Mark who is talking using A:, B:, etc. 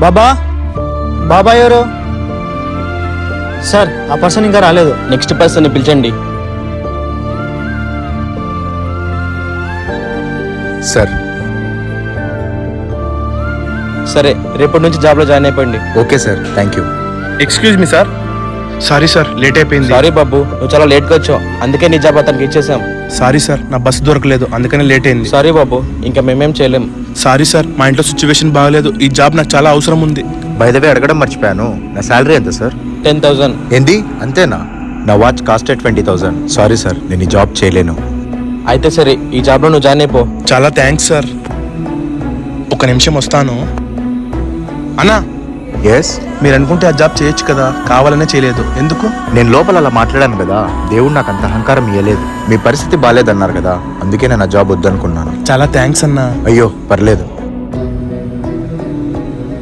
A: బాబా బాబా ఎవరు సార్? ఆ పర్సన్ ఇంకా రాలేదు.
B: Next person పిలిచండి.
C: సార్
B: సరే, రేపటి నుంచి జాబ్లో జాయిన్ అయిపోయింది.
C: Okay sir, thank you.
D: Excuse me sir. Sorry sir, late అయిపోయింది.
B: సారీ బాబు, నువ్వు చాలా లేట్గా వచ్చావు, అందుకే నీ జాబ్ అతనికి ఇచ్చేసాం.
D: సారీ సార్, నా బస్సు దొరకలేదు, అందుకనే లేట్ అయింది.
B: సారీ బాబు, ఇంకా మేమేం చేయలేం.
D: సారీ సార్, మా ఇంట్లో సిచ్యువేషన్ బాగలేదు, ఈ జాబ్ నాకు చాలా అవసరం ఉంది.
C: బై ద వే అడగడం మర్చిపోయాను, నా శాలరీ ఎంత సార్?
B: 10,000.
C: ఏంది, అంతేనా? నా వాచ్ కాస్ట్ 20,000. సారీ సార్, నేను ఈ జాబ్ చేయలేను.
B: అయితే సరే, ఈ జాబ్లో నువ్వు జాయిన్ అయిపో.
D: చాలా థ్యాంక్స్ సార్. ఒక నిమిషం వస్తాను. అన్నా,
C: ఎస్,
D: మీరు అనుకుంటే ఆ జాబ్ చేయొచ్చు కదా, కావాలనే చేయలేదు, ఎందుకు?
C: నేను లోపల అలా మాట్లాడాను కదా, దేవుడు నాకు అంత అహంకారం ఇవ్వలేదు. మీ పరిస్థితి బాగాలేదన్నారు కదా, అందుకే నేను ఆ జాబ్ వద్దనుకున్నాను.
D: చాలా థ్యాంక్స్ అన్నా.
C: అయ్యో పర్లేదు.